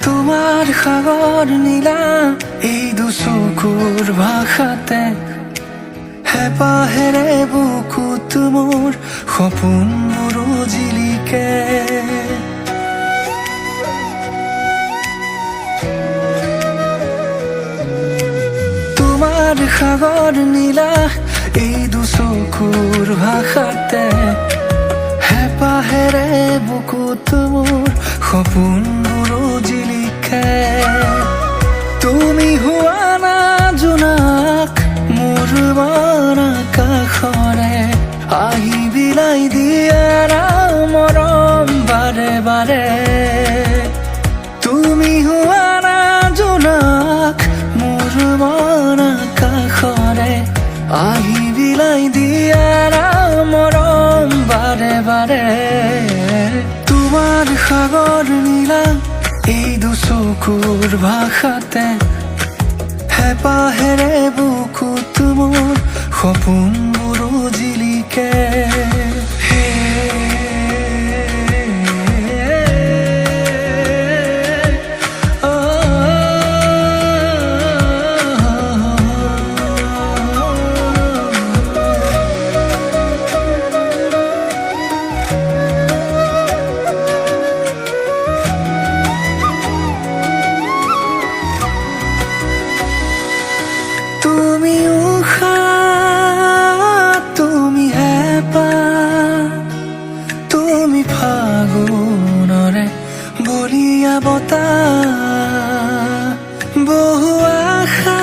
তোমাৰ সাগৰ নীলা এই দুচকুৰ ভাষাতে হেঁপাহেৰে বুকুত মোৰ সপোনবোৰ জিলিকে। তোমাৰ সাগৰ নীলা এই দুচকুৰ ভাষাতে হেঁপাহেৰে বুকুত মোৰ সপোনবোৰ জিলিকে। তুমি হোৱা না জোনাক মোৰ মন কাষৰে আহি বিলাই দিয়া মৰম বাৰে বাৰে। তুমি হোৱা না জোনাক মোৰ মন কাষৰে আহি বিলাই দিয়া মৰম বাৰে বাৰে। তোমাৰ সাগৰ নীলা এই দুচকুৰ ভাষাতে হেঁপাহেৰে বুকুত মোৰ সপোনবোৰ জিলিকে। তুমি উশাহ, তুমি হেঁপাহ, তুমি ফাগুনৰে বলিয়া বতাহ। বহু আশা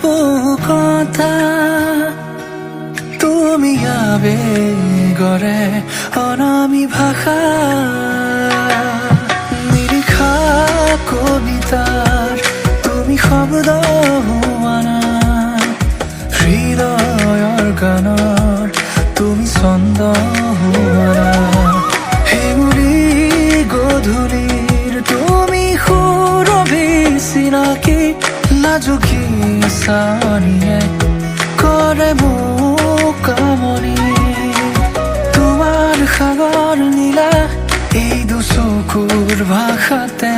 বহু কথা, তুমি আবেগৰে অনামী ভাষা। নিৰীক্ষা কবিতাৰ তুমি শব্দ হোৱা না, হৃদয়ৰ গানৰ তুমি ছন্দ হোৱা না। হেঙুলি গধূলিৰ তুমি সুৰভি চিনাকি, লাজুকী চানিয়ে কৰে মোক আমনি। তোমাৰ সাগৰ নীলা এই দুচকুৰ ভাষাতে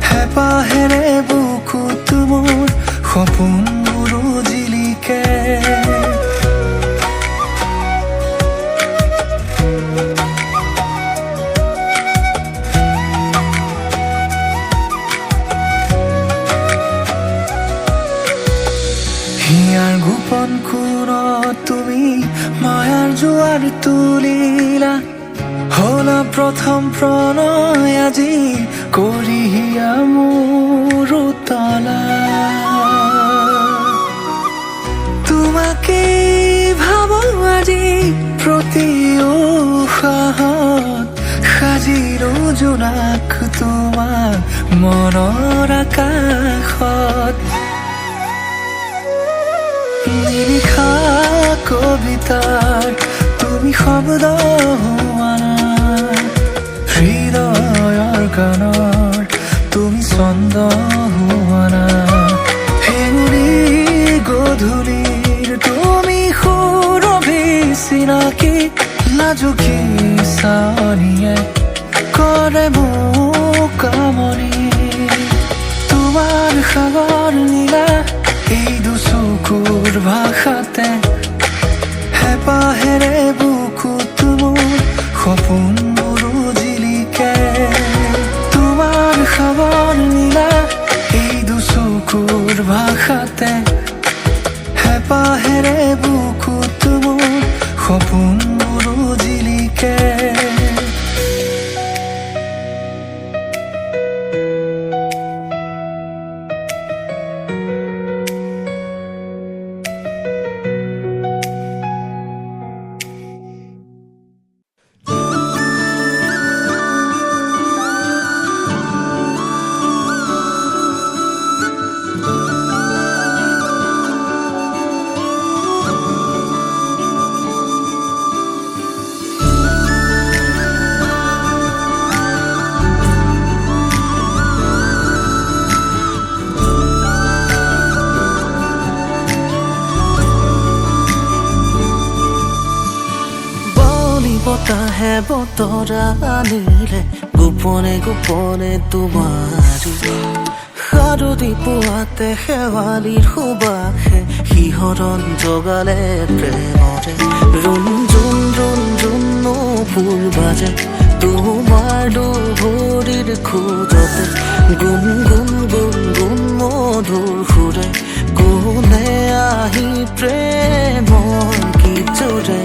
হেঁপাহেৰে বুকুত মোৰ সপোনবোৰ জিলিকে। হিয়াৰ গোপন কোণত তুমি মায়াৰ জোৱাৰ তুলিলা, হলা প্ৰথম প্ৰণয় আজি কৰিহিয়া মোৰ তলা। তোমাকে ভাবো আজি প্ৰতি উশাহত, সাজিলো জোনাক তোমাক মনৰ আকাশত। নিৰীক্ষা কবিতাৰ তুমি শব্দ হোৱা না, হৃদয়ৰ গানৰ তুমি ছন্দ হোৱা না। হেঙুলি গধূলিৰ তুমি সুৰভি চিনাকি, লাজুকী চানিয়ে কৰে মোক আমনি। তোমাৰ সাগৰ নীলা এই দুচকুৰ ভাষাতে হেঁপাহেৰে বুকুত মোৰ সপোনবোৰ জিলিকে। তোমাৰ সাগৰ নীলা এই দুচকুৰ ভাষাতে হেঁপাহেৰে বুকুত মোৰ সপোনবোৰ জিলিকে। বতাহে বতৰা আনিলে গোপনে গোপনে তোমাৰি সাৰতি পুৱাতে শেৱালিৰ সুবাসে শিহৰণ জগালে প্ৰেমৰে ৰুণ জুন ৰুণ জুন ফুল বাজে তোমাৰ দুভৰিৰ খোজতে গুণ গুণ গুণ গুণ মধুৰ সুৰে কোনে আহি প্ৰেমৰ গীত জোৰে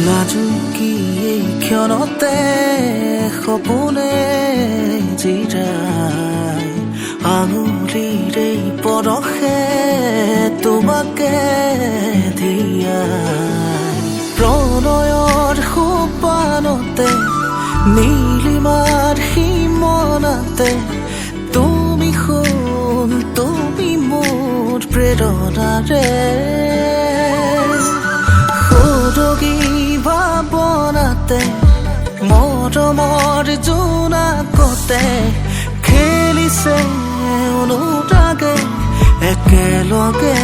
নাজুকি এই ক্ষণতে সপোনে জিৰাই আঙুলিৰে পৰশে তোমাকে দিয়াই প্ৰণয়ৰ সোপানতে নীলিমাৰ সীমনাতে তুমি সোণ তুমি মোৰ প্ৰেৰণাৰে সৰগী ভাৱনাতে মৰমৰ জোনাকতে খেলিছে অনুৰাগে একেলগে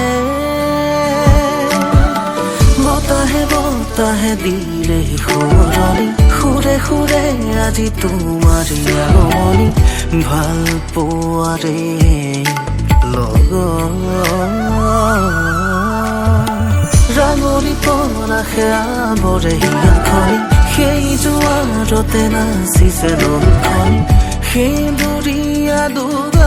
বতাহে বতাহে দিলে সুৰণি সুৰে সুৰে আজি তোমাৰি আগমনি ভাল পোৱাৰে ৰাঙনি পলাশে আৱৰে হিয়াখনি সেই জোৱাৰতে নাচিছে নখনি সেন্দুৰীয়া দুগ